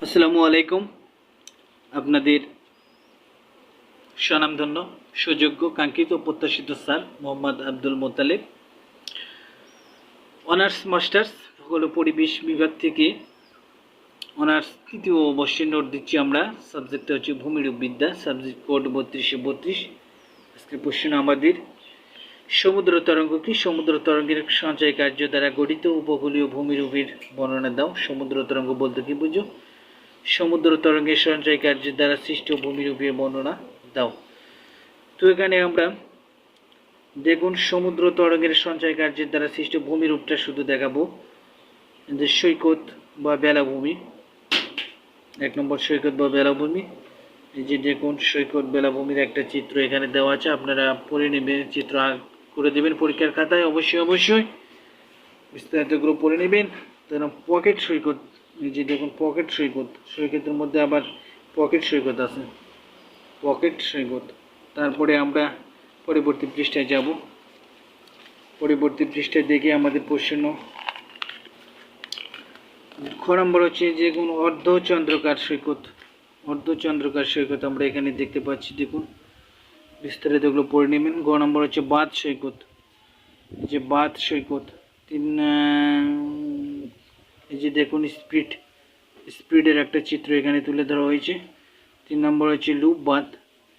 আসসালামু আলাইকুম। আপনাদের স্বনামধন্য সুযোগ্য কাঙ্ক্ষিত প্রত্যাশিত sir Mohammad Abdul Motaleb, honours masters ভূগোল ও পরিবেশ বিভাগ থেকে অনার্স তৃতীয় বর্ষের নোট দিচ্ছি আমরা। সাবজেক্টটা হচ্ছে ভূমিরূপবিদ্যা, সাবজেক্ট কোড 3232। আজকের প্রশ্ন আমাদের সমুদ্র তরঙ্গ কি? সমুদ্র তরঙ্গের সঞ্চয় কার্য দ্বারা গঠিত উপকূলীয় ভূমিরূপের বর্ণনা দাও। সমুদ্র তরঙ্গ বলতে কি বুঝো? সমুদ্র তরঙ্গের সঞ্চয় কার্যের দ্বারা সৃষ্ট ভূমিরূপের বর্ণনা দাও। তো এখানে আমরা দেখুন সমুদ্র তরঙ্গের সঞ্চয় কার্যের দ্বারা সৃষ্ট ভূমিরূপটা শুধু দেখাবো, যে সৈকত বা বেলাভূমি। 1 নম্বর সৈকত বা বেলাভূমি। এই যে দেখুন সৈকত বেলাভূমির একটা চিত্র এখানে দেওয়া আছে, আপনারা পড়ে নেবেন, চিত্র করে দেবেন পরীক্ষার খাতায়। অবশ্যই বিস্তারিতগুলো পড়ে নেবেন। তারপর পকেট সৈকত, এই যে দেখুন পকেট সৈকত, সৈকতের মধ্যে আবার পকেট সৈকত আছে, পকেট সৈকত। তারপরে আমরা পরবর্তী পৃষ্ঠায় যাব। পরবর্তী পৃষ্ঠায় দেখে আমাদের প্রশ্ন খ নম্বর হচ্ছে যে কোন অর্ধচন্দ্রকার সৈকত। অর্ধচন্দ্রকার সৈকত আমরা এখানে দেখতে পাচ্ছি, দেখুন বিস্তারিতগুলো পড়ে নেবেন। গ নম্বর হচ্ছে বাঁধ সৈকত, যে বাঁধ সৈকত। এই যে দেখুন স্পিডের একটা চিত্র এখানে তুলে ধরা হয়েছে। 3 নম্বর হচ্ছে লুপ বাঁধ,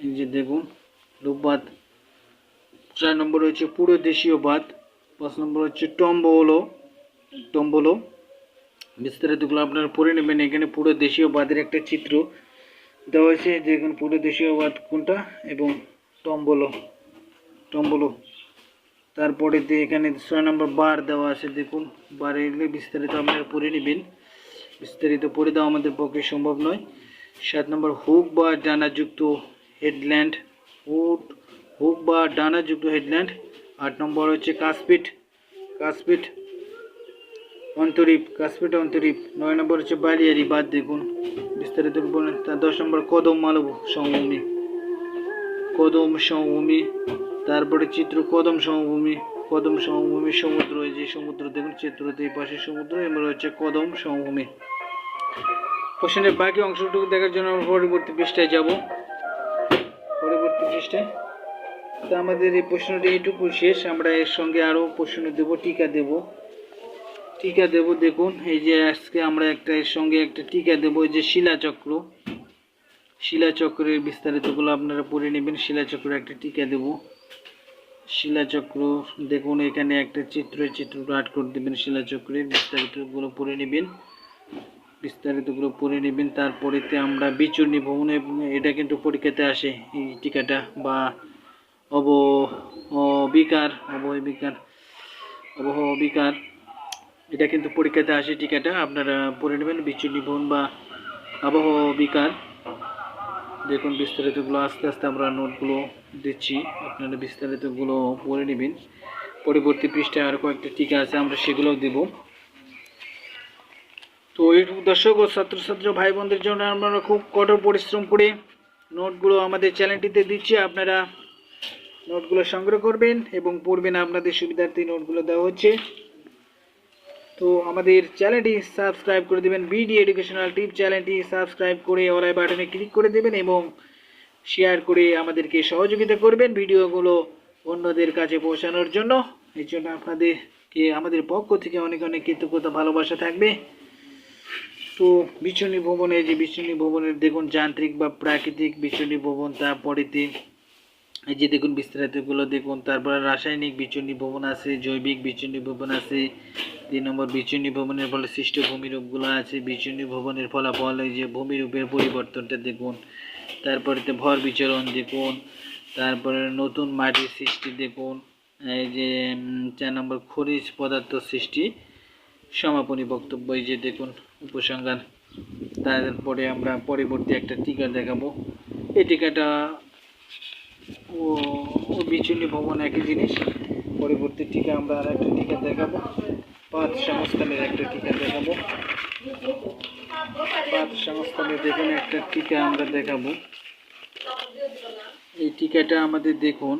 এই যে দেখুন লুপ বাঁধ। 4 নম্বর হচ্ছে পুরো দেশীয় বাঁধ। 5 নম্বর হচ্ছে টম্বলো। বিস্তারিতগুলো আপনারা পড়ে নেবেন। এখানে পুরো দেশীয় বাঁধের একটা চিত্র দেওয়া হয়েছে, দেখুন পুরো দেশীয় বাঁধ কোনটা, এবং টম্বলো। তারপরে এখানে 6 নম্বর বার দেওয়া আছে, দেখুন বার। এগুলো বিস্তারিত আপনারা পড়ে নেবেন, বিস্তারিত পড়ে দেওয়া আমাদের পক্ষে সম্ভব নয়। 7 নম্বর হুক বা ডানাযুক্ত হেডল্যান্ড, হুক বা ডানাযুক্ত হেডল্যান্ড। 8 নম্বর হচ্ছে কাসপিট অন্তরীপ। 9 নম্বর হচ্ছে বালিয়ারি বাঁধ, দেখুন বিস্তারিত বলেন। 10 নম্বর কদম মালব সমভূমি। তারপরে চিত্র কদম সমভূমি সমুদ্র, এই যে সমুদ্র দেখুন চিত্রতে, এই পাশে সমুদ্র, এবার হচ্ছে কদম সমভূমি। কোশ্চেনের বাকি অংশটুকু দেখার জন্য আমরা পরবর্তী পৃষ্ঠায় যাব। পরবর্তী পৃষ্ঠায় তো আমাদের এই প্রশ্নটি এইটুকু শেষ। আমরা এর সঙ্গে আরও প্রশ্ন দেব, টিকা দেব। দেখুন এই যে আজকে আমরা এর সঙ্গে একটা টিকা দেব, এই যে শিলাচক্রের বিস্তারিতগুলো আপনারা পড়ে নেবেন। শিলাচক্র একটা টিকা দেব। শিলাচক্র দেখুন এখানে একটা চিত্রটা আট করে দেবেন। শিলাচক্রের বিস্তারিতগুলো পড়ে নেবেন। তারপরেতে আমরা বিচূর্ণী ভ্রমণে, এটা কিন্তু পরীক্ষাতে আসে এই টিকাটা, বা অবহবিকার, এটা কিন্তু পরীক্ষাতে আসে টিকাটা, আপনারা পড়ে নেবেন। বিচূর্ণী ভ্রমণ বা আবহবিকার। দেখুন বিস্তারিতগুলো আস্তে আস্তে আমরা নোটগুলো দিচ্ছি, আপনারা বিস্তারিতগুলো পড়ে নেবেন। পরবর্তী পৃষ্ঠায় আর কয়েকটা টিকা আছে, আমরা সেগুলোও দেব। তো এই দর্শক ও ছাত্রছাত্রী ভাই বোনদের জন্য আমরা খুব কঠোর পরিশ্রম করে নোটগুলো আমাদের চ্যানেলটিতে দিচ্ছি। আপনারা নোটগুলো সংগ্রহ করবেন এবং পড়বেন, আপনাদের সুবিধার্থে নোটগুলো দেওয়া হচ্ছে। তো আমাদের চ্যানেলটি সাবস্ক্রাইব করে দেবেন, বিডি এডুকেশনাল টিপ চ্যানেলটি সাবস্ক্রাইব করে অল আই বাটনে ক্লিক করে দেবেন এবং শেয়ার করে আমাদেরকে সহযোগিতা করবেন ভিডিওগুলো অন্যদের কাছে পৌঁছানোর জন্য। এই জন্য আপনাদেরকে আমাদের পক্ষ থেকে অনেক কৃতজ্ঞতা, ভালোবাসা থাকবে। তো বিচূর্ণী ভবনে, যে বিচূর্ণী ভবনের দেখুন যান্ত্রিক বা প্রাকৃতিক বিচূর্ণী ভবন। তারপরেতে এই যে দেখুন বিস্তারিতগুলো দেখুন। তারপরে রাসায়নিক বিচূর্ণী ভবন আছে, জৈবিক বিচূর্ণী ভবন আছে। 3 নম্বর বিচূর্ণী ভবনের ফলে সৃষ্ট ভূমিরূপগুলো আছে। বিচূর্ণী ভবনের ফলাফল, এই যে ভূমিরূপের পরিবর্তনটা দেখুন। তারপরেতে ভর বিচরণ দেখুন। তারপরে নতুন মাটির সৃষ্টি দেখুন। এই যে 4 নম্বর খনিজ পদার্থ সৃষ্টি, সমাপনী বক্তব্য, এই যে দেখুন উপসংহার। তারপরে আমরা পরবর্তী একটা টিকা দেখাবো। এই টিকাটা ও বিচূর্ণী ভবন একই জিনিস। পরবর্তী টিকা আমরা আর একটা টিকা দেখাবো, পাঁচ সংস্থানের একটা টিকা দেখাবো। পাঁচ সংস্থানের দেখুন একটা টিকা আমরা দেখাবো। এই টিকাটা আমাদের দেখুন,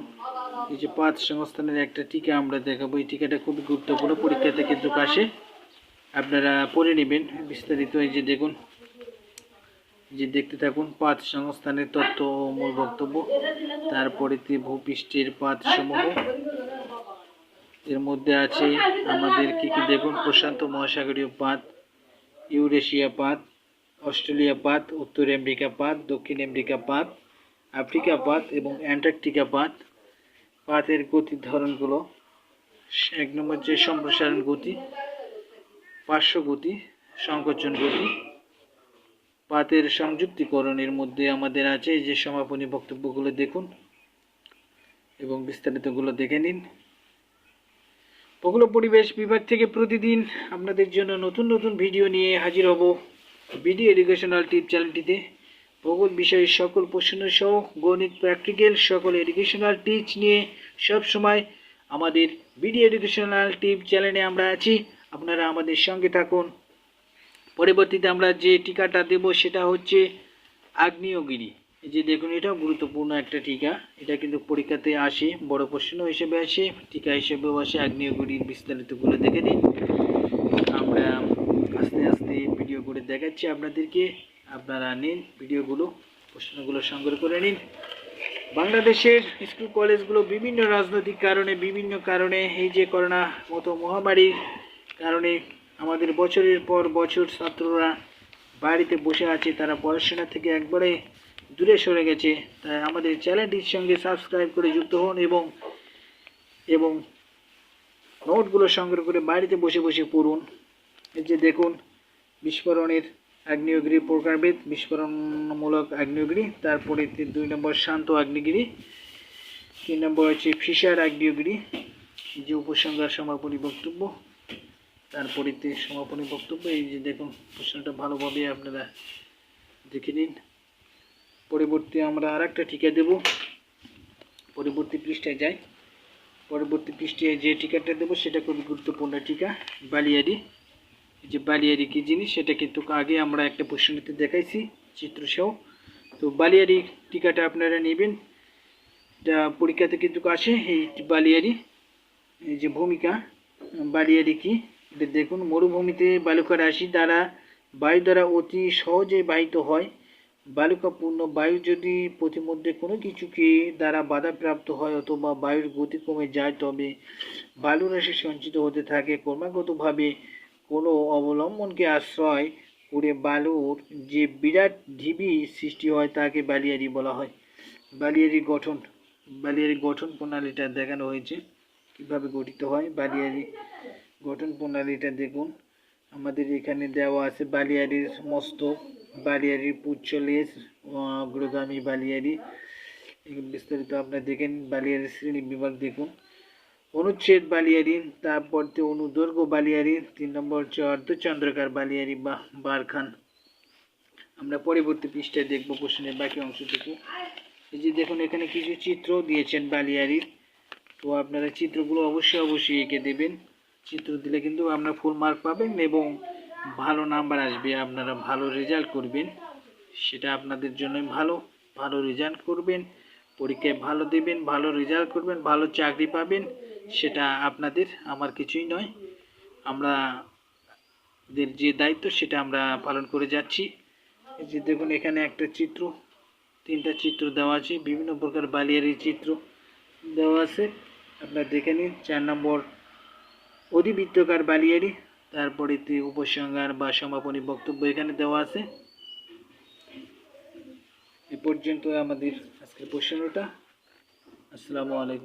এই যে পাঁচ সংস্থানের একটা টিকা আমরা দেখাবো। এই টিকাটা খুবই গুরুত্বপূর্ণ, পরীক্ষাতে কিন্তু আসে, আপনারা পড়ে নেবেন বিস্তারিত। এই যে দেখুন যে দেখতে থাকুন পাত সংস্থানের তত্ত্ব ও মূল বক্তব্য, তারপরে ভূপৃষ্ঠের পাত সমূহ, এর মধ্যে আছে আমাদের কি কি দেখুন, প্রশান্ত মহাসাগরীয় পাত, ইউরেশিয়া পাত, অস্ট্রেলিয়া পাত, উত্তর আমেরিকা পাত, দক্ষিণ আমেরিকা পাত, আফ্রিকা পাত এবং অ্যান্টার্কটিকা পাত। পাতের গতির ধরনগুলো, 1 নম্বর যে সম্প্রসারণ গতি, পার্শ্ব গতি, সংকোচন গতি। পাতের সংযুক্তিকরণের মধ্যে আমাদের আছে যে সমাপনী বক্তব্যগুলো দেখুন এবং বিস্তারিতগুলো দেখে নিন। উপকূল পরিবেশ বিভাগ থেকে প্রতিদিন আপনাদের জন্য নতুন নতুন ভিডিও নিয়ে হাজির হব বিডি এডুকেশনাল টিপ চ্যানেলটিতে। ভূগোল বিষয়ের সকল প্রশ্ন সহ গণিত, প্র্যাকটিক্যাল সকল এডুকেশনাল টিপস নিয়ে সব সময় আমাদের বিডি এডুকেশনাল টিপ চ্যানেলে আমরা আছি, আপনারা আমাদের সঙ্গে থাকুন। পরবর্তীতে আমরা যে টিকাটা দেব সেটা হচ্ছে আগ্নেয়গিরি। এই যে দেখুন, এটাও গুরুত্বপূর্ণ একটা টিকা, এটা কিন্তু পরীক্ষাতে আসে, বড় প্রশ্ন হিসেবে আসে, টিকা হিসেবেও আসে। আগ্নেয়গিরির বিস্তারিতগুলো দেখে নিন। আমরা আস্তে আস্তে ভিডিও করে দেখাচ্ছি আপনাদেরকে, আপনারা নিন ভিডিওগুলো, প্রশ্নগুলো সংগ্রহ করে নিন। বাংলাদেশের স্কুল কলেজগুলো বিভিন্ন রাজনৈতিক কারণে, বিভিন্ন কারণে, এই যে করোনা মতো মহামারীর কারণে আমাদের বছরের পর বছর ছাত্ররা বাড়িতে বসে আছে, তারা পড়াশোনা থেকে একবারে দূরে সরে গেছে। তাই আমাদের চ্যানেলটির সঙ্গে সাবস্ক্রাইব করে যুক্ত হন এবং নোটগুলো সংগ্রহ করে বাড়িতে বসে বসে পড়ুন। এই যে দেখুন, বিস্ফোরণের আগ্নেয়গিরি প্রকারভেদ, বিস্ফোরণমূলক আগ্নেয়গিরি, তারপরে 2 নম্বর শান্ত আগ্নেয়গিরি, 3 নম্বর হচ্ছে ফিশার আগ্নেয়গিরি, যে উপসংহার সমাপনী বক্তব্য, তারপরে সমাপনী বক্তব্য। এই যে দেখুন, প্রশ্নটা ভালোভাবে আপনারা দেখে নিন। পরবর্তী আমরা আরেকটা টিকা দেব, পরবর্তী পৃষ্ঠায় যাই। পরবর্তী পৃষ্ঠায় যে টিকাটা দেবো সেটা খুবই গুরুত্বপূর্ণ টিকা, বালিয়ারি। এই যে বালিয়ারি কী জিনিস সেটা কিন্তু আগে আমরা একটা প্রশ্নতে দেখাইছি চিত্রসহ। তো বালিয়ারি টিকাটা আপনারা নেবেন, এটা পরীক্ষাতে কিন্তু আসে। এই বালিয়ারি, এই যে ভূমিকা, বালিয়ারি কি এটা দেখুন, মরুভূমিতে বালুকা রাশি দ্বারা বায়ু দ্বারা অতি সহজে বাহিত হয়। বালুকাপূর্ণ বায়ু যদি পথিমধ্যে কোনো কিছুকে দ্বারা বাধাপ্রাপ্ত হয় অথবা বায়ুর গতি কমে যায়, তবে বালুরাশি সঞ্চিত হতে থাকে। ক্রমাগতভাবে কোনো অবলম্বনকে আশ্রয় করে বালুর যে বিরাট ঢিবি সৃষ্টি হয় তাকে বালিয়ারি বলা হয়। বালিয়ারি গঠন প্রণালীটা দেখানো হয়েছে, কিভাবে গঠিত হয়। বালিয়ারি গঠন প্রণালীটা দেখুন, আমাদের এখানে দেওয়া আছে বালিয়ারির মস্তক, বালিয়ারির পুচ্ছলেজ, অগ্রগামী বালিয়ারি, বিস্তারিত আপনারা দেখেন। বালিয়ারির শ্রেণী বিভাগ দেখুন, অনুচ্ছেদ বালিয়ারি, তারপর অনুদৈর্ঘ্য বালিয়ারি, 3 নম্বর হচ্ছে অর্ধচন্দ্রাকার বালিয়ারি বা বারখান। আমরা পরবর্তী পৃষ্ঠায় দেখব প্রশ্নের বাকি অংশটুকু। এই যে দেখুন, এখানে কিছু চিত্র দিয়েছেন বালিয়ারির, তো আপনারা চিত্রগুলো অবশ্যই এঁকে দেবেন। চিত্র দিলে কিন্তু আপনারা ফুল মার্ক পাবেন এবং ভালো নাম্বার আসবে, আপনারা ভালো রেজাল্ট করবেন, সেটা আপনাদের জন্যই ভালো রেজাল্ট করবেন, পরীক্ষায় ভালো দেবেন, ভালো রেজাল্ট করবেন, ভালো চাকরি পাবেন, সেটা আপনাদের, আমার কিছুই নয়। আমাদের যে দায়িত্ব সেটা আমরা পালন করে যাচ্ছি। এই যে দেখুন, এখানে একটা চিত্র, 3টা চিত্র দেওয়া আছে, বিভিন্ন প্রকার বালিয়ারির চিত্র দেওয়া আছে, আপনারা দেখে নিন। 4 নম্বর অধিবৃত্তাকার বালিয়ারি, তারপরে উপসংহার বা সমাপনী বক্তব্য এখানে দেওয়া আছে। এ পর্যন্ত আমাদের আজকের প্রশ্নটা। আসসালামু আলাইকুম।